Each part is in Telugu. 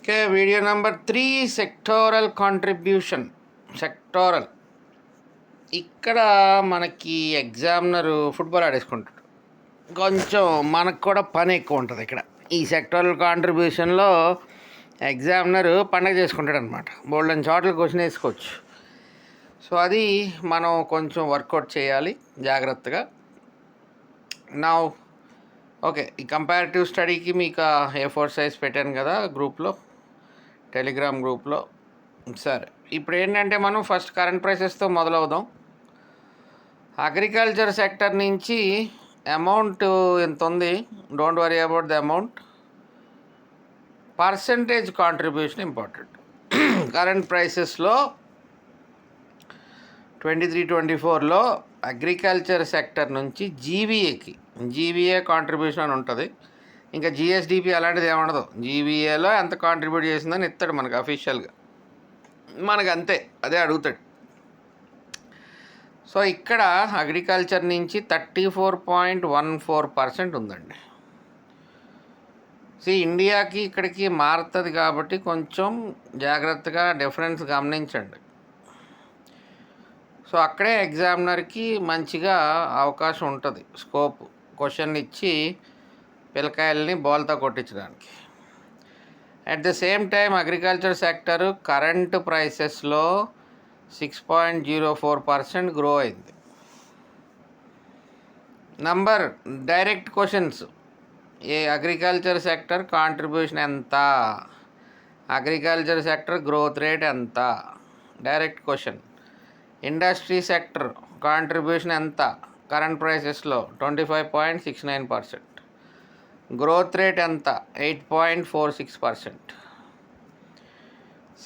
Okay, video number 3, sectoral contribution. Sectoral ఇక్కడ మనకి ఎగ్జామినరు ఫుట్బాల్ ఆడేసుకుంటాడు. కొంచెం మనకు కూడా పని ఎక్కువ ఉంటుంది ఇక్కడ. ఈ సెక్టోరల్ కాంట్రిబ్యూషన్లో ఎగ్జామినరు పండగ చేసుకుంటాడు అనమాట. బోల్డెన్ చోట్ల క్వశ్చన్ వేసుకోవచ్చు. సో అది మనం కొంచెం వర్కౌట్ చేయాలి జాగ్రత్తగా. నా ఓకే, ఈ కంపారిటివ్ స్టడీకి మీకు A4 సైజ్ పెట్టాను కదా గ్రూప్లో, టెలిగ్రామ్ గ్రూప్లో. సరే, ఇప్పుడు ఏంటంటే మనం ఫస్ట్ కరెంట్ ప్రైసెస్తో మొదలవుదాం. అగ్రికల్చర్ సెక్టర్ నుంచి అమౌంట్ ఎంత ఉంది, don't worry about the amount. Percentage contribution important. Current ప్రైసెస్లో 23-24లో అగ్రికల్చర్ సెక్టర్ నుంచి జీవీఏ కాంట్రిబ్యూషన్ అని ఉంటుంది. ఇంకా జిఎస్డిపి అలాంటిది ఏముండదు. జీవీఏలో ఎంత కాంట్రిబ్యూట్ చేసిందని ఇస్తాడు మనకు అఫీషియల్గా, మనకు అంతే, అదే అడుగుతాడు. సో ఇక్కడ అగ్రికల్చర్ నుంచి 34.14% ఉందండి. ఇండియాకి ఇక్కడికి మారుతుంది కాబట్టి కొంచెం జాగ్రత్తగా డిఫరెన్స్ గమనించండి. సో అక్కడే ఎగ్జామినర్కి మంచిగా అవకాశం ఉంటుంది, స్కోప్ క్వశ్చన్ ఇచ్చి పిల్లకాయలని బోల్తా కొట్టించడానికి. At the same time agriculture sector current ప్రైసెస్లో 6.04% గ్రో అయింది. Number direct questions. ఏ అగ్రికల్చర్ సెక్టర్ కాంట్రిబ్యూషన్ ఎంత, అగ్రికల్చర్ సెక్టర్ గ్రోత్ రేట్ ఎంత, direct question. Industry sector contribution ఎంత కరెంట్ ప్రైసెస్లో, 25.69%. గ్రోత్ రేట్ ఎంత, 8.46%.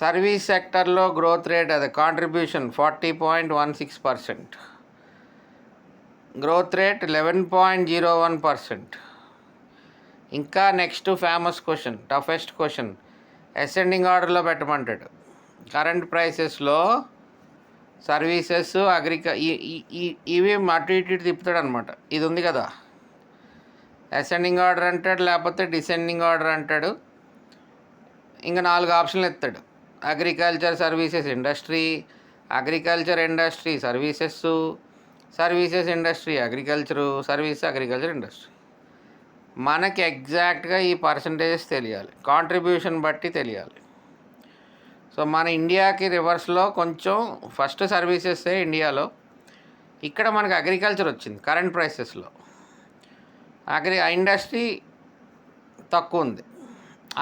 సర్వీస్ సెక్టర్లో గ్రోత్ రేట్ అది కాంట్రిబ్యూషన్ 40.16%. Growth rate 11.01%. ఇంకా next famous question, toughest question, ascending ఆర్డర్లో పెట్టమంటాడు. కరెంట్ ప్రైసెస్లో సర్వీసెస్ ఇవి అటు ఇటు తిప్పుతాడు అనమాట. ఇది ఉంది కదా, అసెండింగ్ ఆర్డర్ అంటాడు, లేకపోతే డిసెండింగ్ ఆర్డర్ అంటాడు. ఇంకా 4 ఆప్షన్లు ఎత్తాడు. Agriculture services industry, agriculture industry services, services industry agriculture, service agriculture industry. మనకి ఎగ్జాక్ట్గా ఈ పర్సంటేజెస్ తెలియాలి, కాంట్రిబ్యూషన్ బట్టి తెలియాలి. సో మన ఇండియాకి రివర్స్లో కొంచెం ఫస్ట్ సర్వీసెసే ఇండియాలో. ఇక్కడ మనకి అగ్రికల్చర్ వచ్చింది కరెంట్ ప్రైసెస్లో, ఇండస్ట్రీ తక్కువ ఉంది.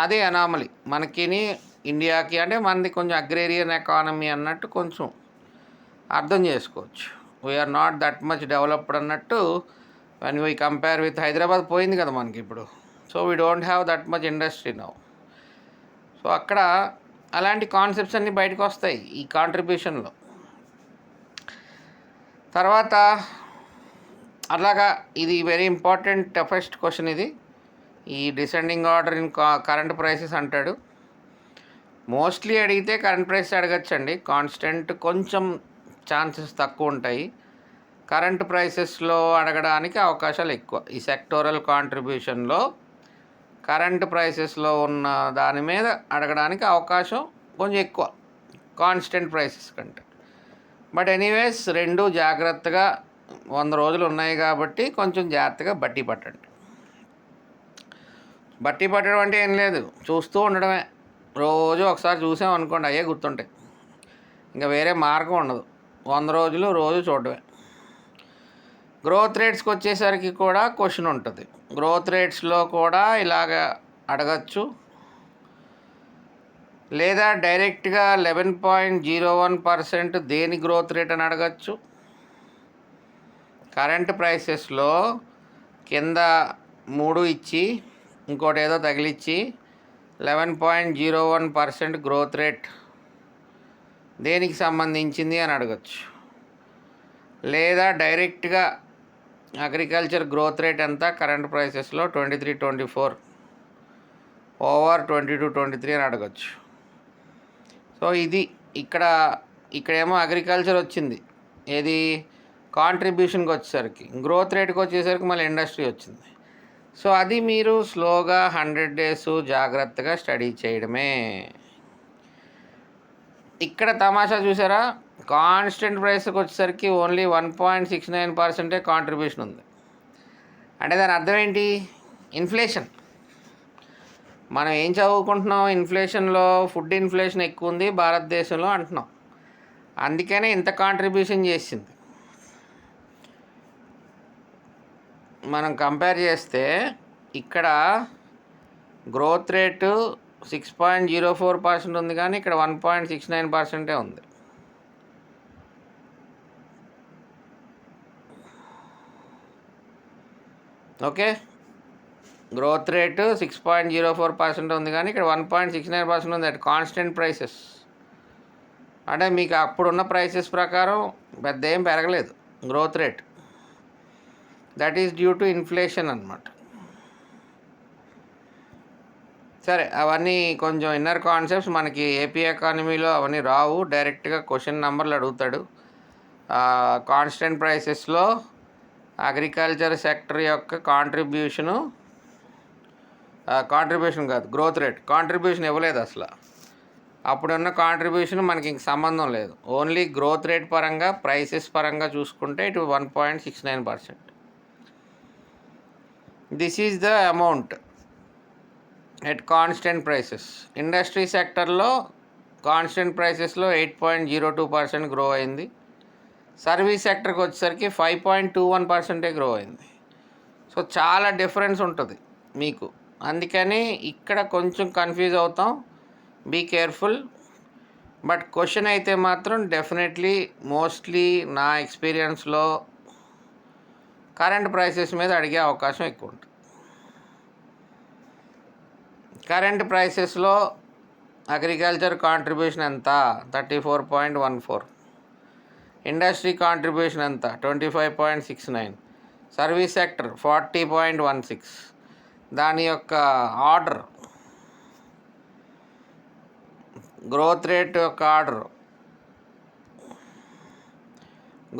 అదే అనామలీ మనకిని ఇండియాకి. అంటే మనది కొంచెం అగ్రేరియన్ ఎకానమీ అన్నట్టు కొంచెం అర్థం చేసుకోవచ్చు. We're not that much developed అన్నట్టు when we compare with Hyderabad. పోయింది కదా మనకి ఇప్పుడు. So we don't have that much industry now. So అక్కడ అలాంటి కాన్సెప్ట్స్ అన్నీ బయటకు వస్తాయి ఈ కాంట్రిబ్యూషన్లో. తర్వాత అలాగా ఇది వెరీ ఇంపార్టెంట్ టఫెస్ట్ క్వశ్చన్ ఇది. ఈ descending order in current prices అంటాడు. మోస్ట్లీ అడిగితే కరెంట్ ప్రైస్ అడగచ్చండి, కాన్స్టెంట్ కొంచెం ఛాన్సెస్ తక్కువ ఉంటాయి. కరెంట్ ప్రైసెస్లో అడగడానికి అవకాశాలు ఎక్కువ. ఈ సెక్టోరల్ కాంట్రిబ్యూషన్లో కరెంట్ ప్రైసెస్లో ఉన్న దాని మీద అడగడానికి అవకాశం కొంచెం ఎక్కువ కాన్స్టెంట్ ప్రైసెస్ కంటే. బట్ ఎనీవేస్ రెండు జాగ్రత్తగా 100 రోజులు ఉన్నాయి కాబట్టి కొంచెం జాగ్రత్తగా బట్టి పట్టండి. బట్టి పట్టడం అంటే ఏం లేదు, చూస్తూ ఉండడమే. రోజు ఒకసారి చూసాం అనుకోండి, అయ్యే గుర్తుంటాయి. ఇంకా వేరే మార్గం ఉండదు. 100 రోజులు రోజు చూడడమే. గ్రోత్ రేట్స్కి వచ్చేసరికి కూడా క్వశ్చన్ ఉంటుంది. గ్రోత్ రేట్స్లో కూడా ఇలాగ అడగచ్చు, లేదా డైరెక్ట్గా 11.01% దేని గ్రోత్ రేట్ అని అడగచ్చు. కరెంట్ ప్రైసెస్లో కింద 3 ఇచ్చి ఇంకోటి ఏదో తగిలిచ్చి 11.01% గ్రోత్ రేట్ దేనికి సంబంధించింది అని అడగచ్చు. లేదా డైరెక్ట్గా అగ్రికల్చర్ గ్రోత్ రేట్ ఎంత కరెంట్ ప్రైసెస్లో 23-24 ఓవర్ 22-23 అని అడగచ్చు. సో ఇది ఇక్కడేమో అగ్రికల్చర్ వచ్చింది, ఏది కాంట్రిబ్యూషన్కి వచ్చేసరికి. గ్రోత్ రేట్కి వచ్చేసరికి మళ్ళీ ఇండస్ట్రీ వచ్చింది. సో అది మీరు స్లోగా 100 డేస్ జాగ్రత్తగా స్టడీ చేయడమే. ఇక్కడ తమాషా చూసారా, కాన్స్టెంట్ ప్రైస్కి వచ్చేసరికి ఓన్లీ 1.69% కాంట్రిబ్యూషన్ ఉంది. అంటే దాని అర్థం ఏంటి? ఇన్ఫ్లేషన్. మనం ఏం చదువుకుంటున్నాం? ఇన్ఫ్లేషన్లో ఫుడ్ ఇన్ఫ్లేషన్ ఎక్కువ ఉంది భారతదేశంలో అంటున్నాం. అందుకనే ఇంత కాంట్రిబ్యూషన్ చేసింది. మనం కంపేర్ చేస్తే ఇక్కడ గ్రోత్ రేటు 6.04% ఉంది, కానీ ఇక్కడ 1.69% ఉంది. ఓకే, గ్రోత్ రేటు 6.04% ఉంది, కానీ ఇక్కడ 1.69% ఉంది అట్ కాన్స్టెంట్ ప్రైసెస్. అంటే మీకు అప్పుడున్న ప్రైసెస్ ప్రకారం పెద్ద ఏం పెరగలేదు growth rate. That is due to inflation అన్నమాట. సరే, అవన్నీ కొంచెం ఇన్నర్ కాన్సెప్ట్స్, మనకి ఏపీ ఎకానమీలో అవన్నీ రావు. డైరెక్ట్గా క్వశ్చన్ నెంబర్లు అడుగుతాడు. కాన్స్టెంట్ ప్రైసెస్లో అగ్రికల్చర్ సెక్టర్ యొక్క కాంట్రిబ్యూషన్ కాదు, గ్రోత్ రేట్ కాంట్రిబ్యూషన్ ఇవ్వలేదు అసలు. అప్పుడున్న కాంట్రిబ్యూషన్ మనకి ఇంక సంబంధం లేదు. ఓన్లీ గ్రోత్ రేట్ పరంగా, ప్రైసెస్ పరంగా చూసుకుంటే ఇటు 1.69%. This is the amount at constant prices. Industry సెక్టర్లో కాన్స్టెంట్ ప్రైసెస్లో 8.02% గ్రో అయింది. సర్వీస్ సెక్టర్కి వచ్చేసరికి 5.21% గ్రో అయింది. సో చాలా డిఫరెన్స్ ఉంటుంది మీకు. అందుకని ఇక్కడ కొంచెం కన్ఫ్యూజ్ అవుతాం. Be careful. బట్ క్వశ్చన్ అయితే మాత్రం డెఫినెట్లీ మోస్ట్లీ నా ఎక్స్పీరియన్స్లో కరెంట్ ప్రైసెస్ మీద అడిగే అవకాశం ఎక్కువ ఉంటుంది. కరెంట్ ప్రైసెస్లో అగ్రికల్చర్ కాంట్రిబ్యూషన్ ఎంత? 34.14. ఇండస్ట్రీ కాంట్రిబ్యూషన్ ఎంత? 25.69. Service sector 40.16. దాని యొక్క ఆర్డర్, గ్రోత్ రేట్ యొక్క ఆర్డర్,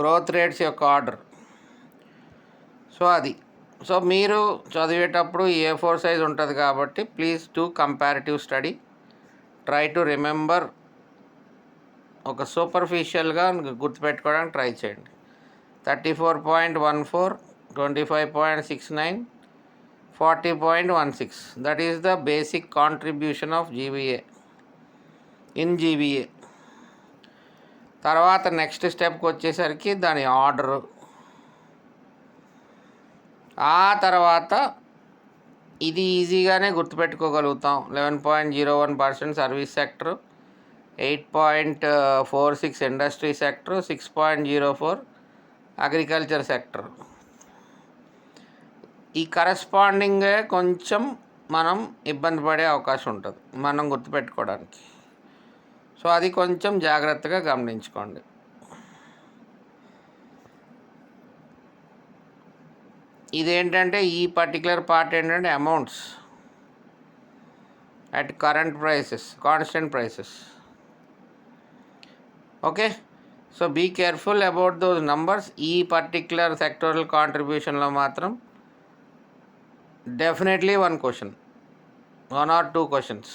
గ్రోత్ రేట్స్ యొక్క ఆర్డర్. సో అది. సో మీరు చదివేటప్పుడు A4 సైజ్ ఉంటుంది కాబట్టి please do comparative study. Try to remember. ఒక సూపర్ఫిషియల్గా గుర్తుపెట్టుకోవడానికి ట్రై చేయండి. 34.14, 25.69, 40.16. That is the basic contribution of GVA in GVA. తర్వాత నెక్స్ట్ స్టెప్కి వచ్చేసరికి దాని ఆర్డరు, ఆ తర్వాత ఇది ఈజీగానే గుర్తుపెట్టుకోగలుగుతాం. 11.01% service sector, 8.46 industry sector, 6.04 agriculture sector. ఈ కరస్పాండింగే కొంచెం మనం ఇబ్బంది పడే అవకాశం ఉంటుంది మనం గుర్తుపెట్టుకోవడానికి. సో అది కొంచెం జాగ్రత్తగా గమనించుకోండి. ఇదేంటంటే ఈ పర్టికులర్ పార్ట్ ఏంటంటే amounts at current prices, constant prices. Okay, so be careful about those numbers. ఈ పర్టికులర్ సెక్టోరల్ కాంట్రిబ్యూషన్లో మాత్రం definitely 1 question, 1 or 2 questions,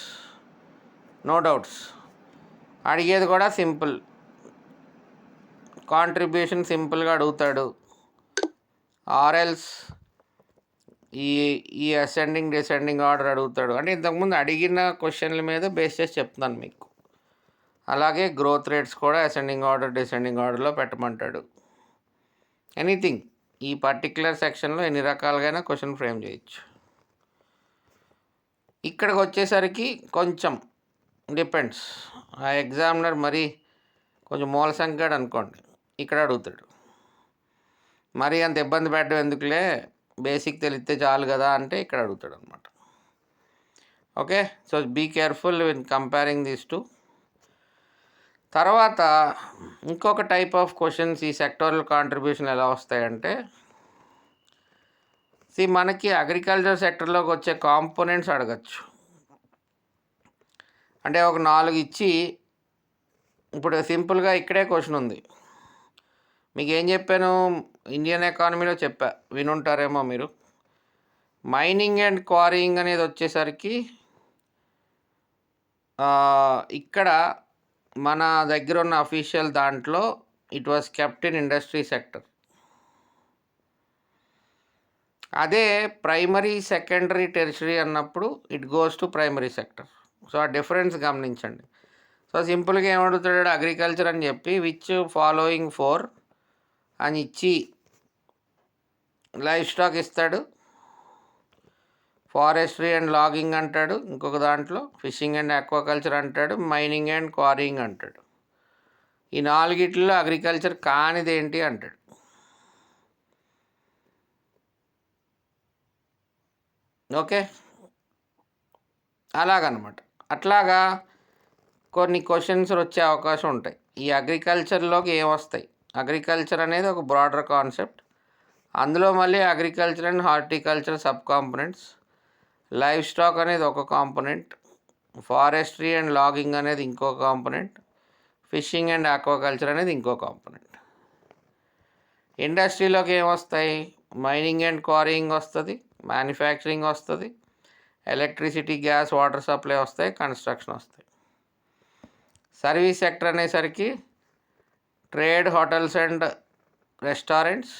no doubts. అడిగేది కూడా సింపుల్ కాంట్రిబ్యూషన్, సింపుల్గా అడుగుతాడు. ఆర్ఎల్స్ ఈ అసెండింగ్ డిసెండింగ్ ఆర్డర్ అడుగుతాడు. అంటే ఇంతకుముందు అడిగిన క్వశ్చన్ల మీద బేస్ చేసి చెప్తున్నాను మీకు. అలాగే గ్రోత్ రేట్స్ కూడా అసెండింగ్ ఆర్డర్, డిసెండింగ్ ఆర్డర్లో పెట్టమంటాడు. ఎనీథింగ్ ఈ పర్టికులర్ సెక్షన్లో ఎన్ని రకాలుగా క్వశ్చన్ ఫ్రేమ్ చేయొచ్చు. ఇక్కడికి వచ్చేసరికి కొంచెం డిపెండ్స్. ఆ ఎగ్జామినర్ మరి కొంచెం మూల సంఖ్యాడు అనుకోండి, ఇక్కడ అడుగుతాడు. మరి అంత ఇబ్బంది పెట్టడం ఎందుకులే, బేసిక్ తెలిస్తే చాలు కదా అంటే ఇక్కడ అడుగుతాడు అనమాట. Okay, so be careful when comparing these two. తర్వాత ఇంకొక టైప్ ఆఫ్ క్వశ్చన్స్ ఈ సెక్టోరల్ కాంట్రిబ్యూషన్ ఎలా వస్తాయంటే, మనకి అగ్రికల్చర్ సెక్టర్లోకి వచ్చే కాంపోనెంట్స్ అడగచ్చు. అంటే ఒక 4 ఇచ్చి, ఇప్పుడు సింపుల్గా ఇక్కడే క్వశ్చన్ ఉంది. మీకు ఏం చెప్పాను, ఇండియన్ ఎకానమీలో చెప్పా, వినుంటారేమో మీరు. మైనింగ్ అండ్ క్వారీయింగ్ అనేది వచ్చేసరికి ఇక్కడ మన దగ్గర ఉన్న అఫీషియల్ దాంట్లో it was kept in industry sector. అదే ప్రైమరీ, సెకండరీ, టెరిషరీ అన్నప్పుడు it goes to primary sector. So ఆ డిఫరెన్స్ గమనించండి. సో సింపుల్గా ఏమడుగుతాడు, అగ్రికల్చర్ అని చెప్పి విచ్ ఫాలోయింగ్ 4 అని ఇచ్చి లైఫ్ స్టాక్ ఇస్తాడు, ఫారెస్ట్రీ అండ్ లాగింగ్ అంటాడు, ఇంకొక దాంట్లో ఫిషింగ్ అండ్ ఆక్వాకల్చర్ అంటాడు, మైనింగ్ అండ్ క్వారీయింగ్ అంటాడు. ఈ 4 అగ్రికల్చర్ కానిది ఏంటి అంటాడు. ఓకే, అలాగనమాట. అట్లాగా కొన్ని క్వశ్చన్స్ వచ్చే అవకాశం ఉంటాయి. ఈ అగ్రికల్చర్లోకి ఏమొస్తాయి? అగ్రికల్చర్ అనేది ఒక బ్రాడర్ కాన్సెప్ట్. అందులో మళ్ళీ agriculture and horticulture sub components, live stock అనేది ఒక కాంపోనెంట్, ఫారెస్ట్రీ అండ్ లాగింగ్ అనేది ఇంకో కాంపోనెంట్, ఫిషింగ్ అండ్ ఆక్వాకల్చర్ అనేది ఇంకో కాంపోనెంట్. ఇండస్ట్రీలోకి ఏమొస్తాయి? మైనింగ్ అండ్ క్వారీయింగ్ వస్తుంది, మ్యానుఫ్యాక్చరింగ్ వస్తుంది, ఎలక్ట్రిసిటీ, గ్యాస్, వాటర్ సప్లై వస్తాయి, కన్స్ట్రక్షన్ వస్తాయి. సర్వీస్ సెక్టర్ అనేసరికి trade, hotels and restaurants,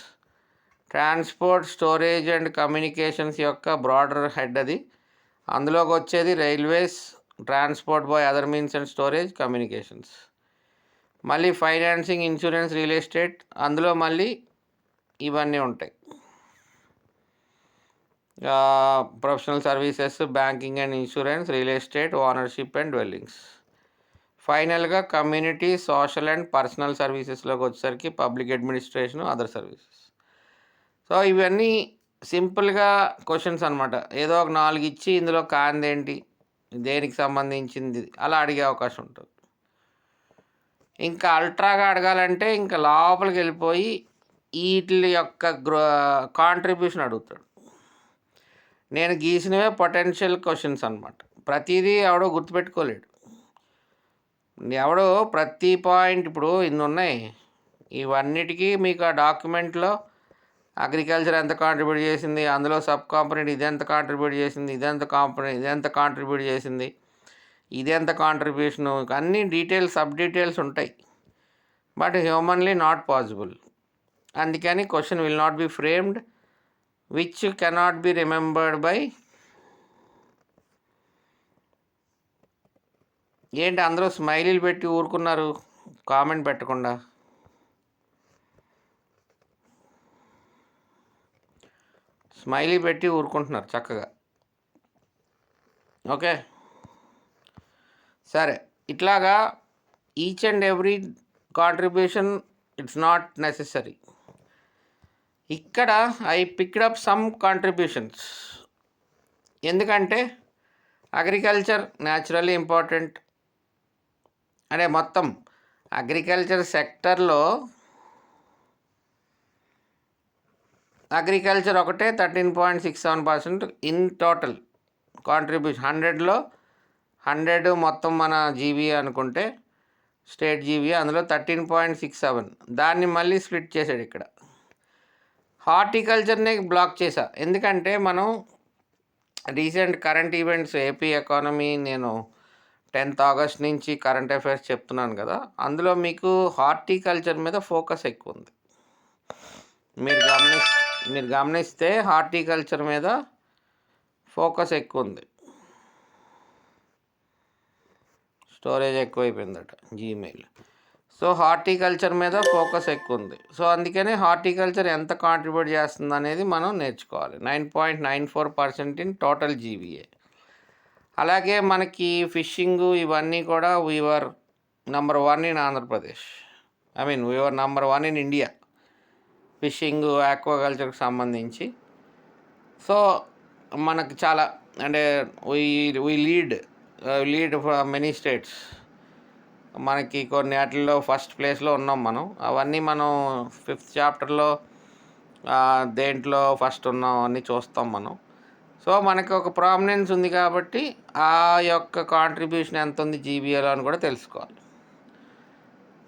transport, storage and communications యొక్క బ్రాడర్ హెడ్ అది. అందులోకి వచ్చేది railways, transport by other means and storage, communications. మళ్ళీ ఫైనాన్సింగ్, ఇన్సూరెన్స్, రియల్ ఎస్టేట్, అందులో మళ్ళీ ఇవన్నీ ఉంటాయి. Professional services, banking and insurance, real estate, ownership and dwellings. ఫైనల్గా కమ్యూనిటీ, సోషల్ అండ్ పర్సనల్ సర్వీసెస్లోకి వచ్చేసరికి public administration, other services. So ఇవన్నీ సింపుల్గా క్వశ్చన్స్ అనమాట. ఏదో ఒక 4 ఇచ్చి ఇందులో కాందేంటి, దేనికి సంబంధించింది అలా అడిగే అవకాశం ఉంటుంది. ఇంకా అల్ట్రాగా అడగాలంటే ఇంకా లోపలికి వెళ్ళిపోయి వీటి యొక్క కాంట్రిబ్యూషన్ అడుగుతాడు. నేను గీసినవే పొటెన్షియల్ క్వశ్చన్స్ అనమాట. ప్రతిదీ ఎవడో గుర్తుపెట్టుకోలేడు. ఎవడో ప్రతి పాయింట్, ఇప్పుడు ఇన్ని ఉన్నాయి, ఇవన్నిటికీ మీకు ఆ డాక్యుమెంట్లో అగ్రికల్చర్ ఎంత కాంట్రిబ్యూట్ చేసింది, అందులో సబ్ కాంపోనెంట్ ఇదెంత కాంట్రిబ్యూట్ చేసింది, ఇదెంత కాంపోనెంట్ ఇదెంత కాంట్రిబ్యూట్ చేసింది, ఇదెంత కాంట్రిబ్యూషను, అన్ని డీటెయిల్స్, సబ్ డీటెయిల్స్ ఉంటాయి. But humanly not possible. అందుకని question will not be framed which cannot be remembered by. ఏంటి అందరూ స్మైలీలు పెట్టి ఊరుకున్నారు, కామెంట్ పెట్టకుండా? స్మైలీ పెట్టి ఊరుకుంటున్నారు చక్కగా. ఓకే, సరే. ఇట్లాగా each and every contribution it's not necessary. ఇక్కడ I picked up some contributions. ఎందుకంటే అగ్రికల్చర్ న్యాచురల్లీ ఇంపార్టెంట్. అంటే మొత్తం అగ్రికల్చర్ సెక్టర్లో అగ్రికల్చర్ ఒకటే 13.67% ఇన్ టోటల్ కాంట్రిబ్యూషన్. 100లో 100 మొత్తం మన జీబీ అనుకుంటే, స్టేట్ జీబీ, అందులో 13.67. దాన్ని మళ్ళీ స్ప్లిట్ చేశాడు ఇక్కడ. హార్టికల్చర్ని బ్లాక్ చేశా, ఎందుకంటే మనం recent current events, AP economy, నేను 10th ఆగస్ట్ నుంచి కరెంట్ అఫైర్స్ చెప్తున్నాను కదా, అందులో మీకు హార్టికల్చర్ మీద ఫోకస్ ఎక్కువ ఉంది. మీరు గమనిస్తే హార్టికల్చర్ మీద ఫోకస్ ఎక్కువ ఉంది. స్టోరేజ్ ఎక్కువైపోయిందట జీమెయిల్. సో హార్టికల్చర్ మీద ఫోకస్ ఎక్కువ ఉంది. సో అందుకనే హార్టికల్చర్ ఎంత కాంట్రిబ్యూట్ చేస్తుంది అనేది మనం నేర్చుకోవాలి. 9.94% ఇన్ టోటల్ జీబీఏ. అలాగే మనకి ఫిషింగ్ ఇవన్నీ కూడా we're number 1 in Andhra Pradesh. We're number 1 in India fishing, ఆక్వాకల్చర్కి సంబంధించి. సో మనకు చాలా, అంటే we lead for many states. మనకి కొన్ని వాటిల్లో ఫస్ట్ ప్లేస్లో ఉన్నాం మనం. అవన్నీ మనం 5th చాప్టర్లో దేంట్లో ఫస్ట్ ఉన్నాం అన్నీ చూస్తాం మనం. సో మనకి ఒక ప్రామినెన్స్ ఉంది కాబట్టి ఆ యొక్క కాంట్రిబ్యూషన్ ఎంత ఉంది జీబీఏలో అని కూడా తెలుసుకోవాలి.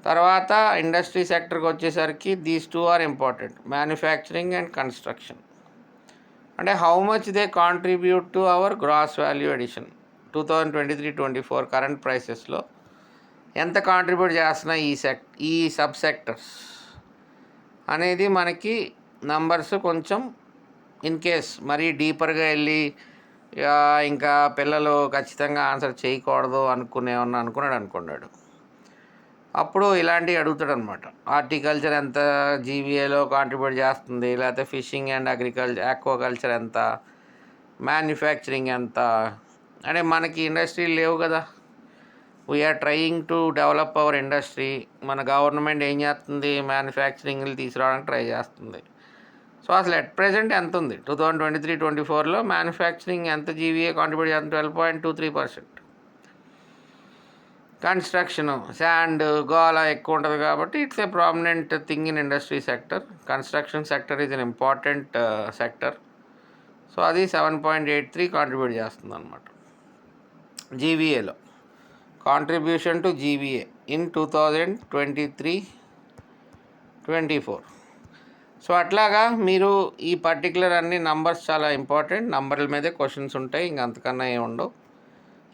తర్వాత ఇండస్ట్రీ సెక్టర్కి వచ్చేసరికి these 2 are important, manufacturing and construction. అంటే how much they contribute to our gross value addition 2023-24 current ప్రైసెస్లో ఎంత కాంట్రిబ్యూట్ చేస్తున్నాయి ఈ సబ్ సెక్టర్స్ అనేది మనకి నంబర్స్ కొంచెం ఇన్ కేస్ మరీ డీపర్గా వెళ్ళి ఇంకా పిల్లలు ఖచ్చితంగా ఆన్సర్ చేయకూడదు అనుకున్నాడు అనుకున్నాడు, అప్పుడు ఇలాంటివి అడుగుతాడు అనమాట. హార్టికల్చర్ ఎంత జీవీఏలో కాంట్రిబ్యూట్ చేస్తుంది, లేకపోతే ఫిషింగ్ అండ్ ఆక్వాకల్చర్ ఎంత, మ్యానుఫ్యాక్చరింగ్ ఎంత. అంటే మనకి ఇండస్ట్రీలు లేవు కదా, we're trying to develop our industry. మన గవర్నమెంట్ ఏం చేస్తుంది, మ్యానుఫ్యాక్చరింగ్లు తీసుకురావడానికి ట్రై చేస్తుంది. సో అసలు ఎట్ ప్రెజెంట్ ఎంత ఉంది 2023-24లో మ్యానుఫ్యాక్చరింగ్ ఎంత జీవీఏ కాంట్రిబ్యూట్ చేస్తుంది? 12.23%. కన్స్ట్రక్షన్, శాండ్, గోళ ఎక్కువ ఉంటుంది కాబట్టి it's a prominent thing in industry sector. Construction sector is an important sector. So అది 7.83 కాంట్రిబ్యూట్ చేస్తుంది అనమాట జీవీఏలో. Contribution to GVA in 2023-24. So అట్లాగా మీరు ఈ పర్టికులర్ అన్ని నంబర్స్ చాలా ఇంపార్టెంట్. నంబర్ల మీదే క్వశ్చన్స్ ఉంటాయి, ఇంక అంతకన్నా ఏమి ఉండవు.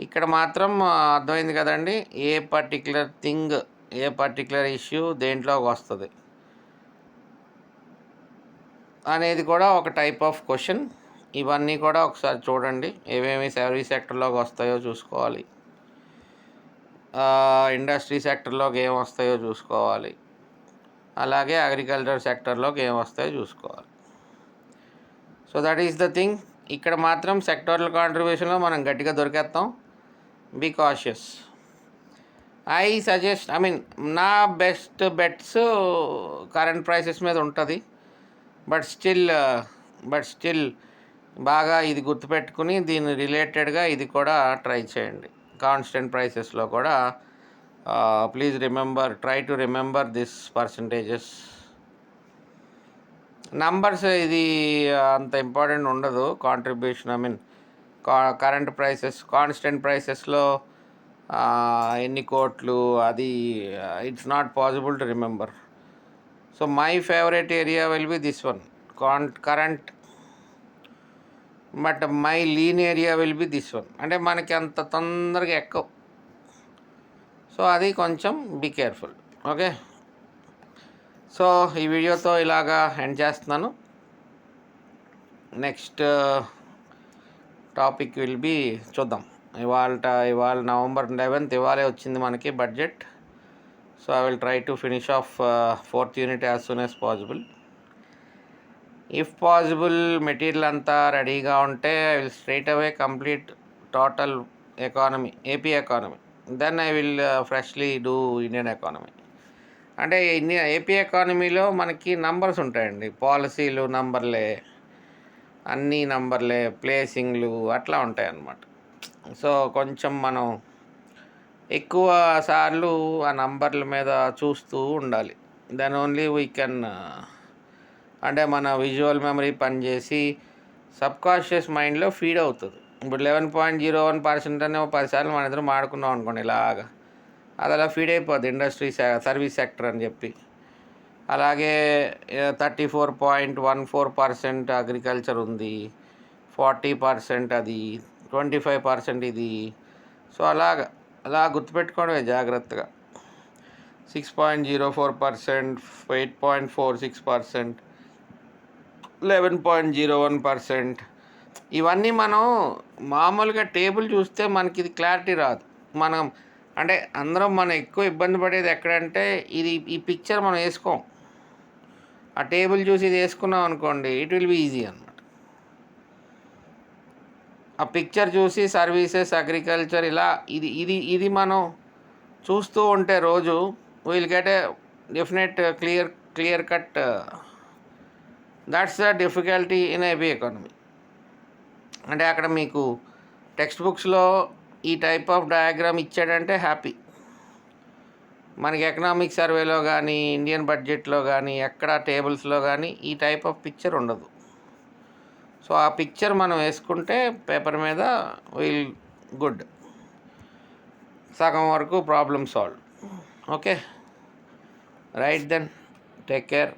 ఇక్కడ మాత్రం అర్థమైంది కదండి, ఏ పర్టికులర్ థింగ్, ఏ పర్టికులర్ ఇష్యూ దేంట్లోకి వస్తుంది అనేది కూడా ఒక టైప్ ఆఫ్ క్వశ్చన్. ఇవన్నీ కూడా ఒకసారి చూడండి, ఏమేమి సర్వీస్ సెక్టర్లోకి వస్తాయో చూసుకోవాలి, ఇండస్ట్రీ సెక్టర్లోకి ఏం వస్తాయో చూసుకోవాలి, అలాగే అగ్రికల్చర్ సెక్టర్లోకి ఏం వస్తాయో చూసుకోవాలి. So that is the thing. ఇక్కడ మాత్రం సెక్టోరల్ కాంట్రిబ్యూషన్లో మనం గట్టిగా దొరికేస్తాం. Be cautious. ఐ సజెస్ట్, నా బెస్ట్ బెట్స్ కరెంట్ ప్రైసెస్ మీద ఉంటుంది. బట్ స్టిల్ బాగా ఇది గుర్తుపెట్టుకుని దీని రిలేటెడ్గా ఇది కూడా ట్రై చేయండి. కాన్స్టెంట్ ప్రైసెస్లో కూడా please try to remember this percentages. Numbers ఇది అంత ఇంపార్టెంట్ ఉండదు. కాంట్రిబ్యూషన్ కరెంట్ ప్రైసెస్, కాన్స్టెంట్ ప్రైసెస్లో ఎన్ని కోట్లు, అది it's not possible to remember. So my favourite area will be this one, current. But my lean area will be this one. అంటే మనకి అంత తొందరగా ఎక్కువ. సో అది కొంచెం బీ కేర్ఫుల్. ఓకే, సో ఈ వీడియోతో ఇలాగా ఎండ్ చేస్తున్నాను. నెక్స్ట్ టాపిక్ విల్ బి చూద్దాం. ఇవాళ November 11th, ఇవాళే వచ్చింది మనకి budget. So I will try to finish off 4th unit as soon as possible. If possible material అంతా రెడీగా ఉంటే I will straight away complete total economy, AP economy. Then I will freshly do Indian economy. అంటే ఏపీ ఎకానమీలో మనకి నంబర్స్ ఉంటాయండి, పాలసీలు నంబర్లే, అన్నీ నంబర్లే, ప్లేసింగ్లు అట్లా ఉంటాయి అన్నమాట. సో కొంచెం మనం ఎక్కువ సార్లు ఆ నంబర్ల మీద చూస్తూ ఉండాలి. దెన్ ఓన్లీ వీ కెన్, అంటే మన విజువల్ మెమరీ పనిచేసి సబ్కాన్షియస్ మైండ్లో ఫీడ్ అవుతుంది. ఇప్పుడు 11.01% అనే 10 సార్లు మన ఇద్దరు మాడుకున్నాం అనుకోండి, ఇలాగా అది అలా ఫీడ్ అయిపోద్ది ఇండస్ట్రీ సర్వీస్ సెక్టర్ అని చెప్పి. అలాగే 34.14% అగ్రికల్చర్ ఉంది, 40% అది, 25% ఇది. సో అలా గుర్తుపెట్టుకోవడమే జాగ్రత్తగా. 6.04%, 8.46%, 11.01%. ఇవన్నీ మనం మామూలుగా టేబుల్ చూస్తే మనకి ఇది క్లారిటీ రాదు. మనం అంటే మనం ఎక్కువ ఇబ్బంది పడేది ఎక్కడంటే ఈ పిక్చర్ మనం వేసుకోం. ఆ టేబుల్ చూసి ఇది వేసుకున్నాం అనుకోండి, ఇట్ విల్ బి ఈజీ అన్నమాట. ఆ పిక్చర్ చూసి సర్వీసెస్, అగ్రికల్చర్ ఇలా ఇది మనం చూస్తూ ఉంటే రోజు will get a definite clear cut. That's the difficulty in AP economy. అంటే అక్కడ మీకు టెక్స్ట్ బుక్స్లో ఈ టైప్ ఆఫ్ డయాగ్రామ్ ఇచ్చాడంటే హ్యాపీ. మనకి ఎకనామిక్ సర్వేలో కానీ, ఇండియన్ బడ్జెట్లో కానీ, ఎక్కడ టేబుల్స్లో కానీ ఈ టైప్ ఆఫ్ పిక్చర్ ఉండదు. సో ఆ పిక్చర్ మనం వేసుకుంటే పేపర్ మీద విల్ గుడ్, సగం వరకు problem solve. Okay, right then, take care.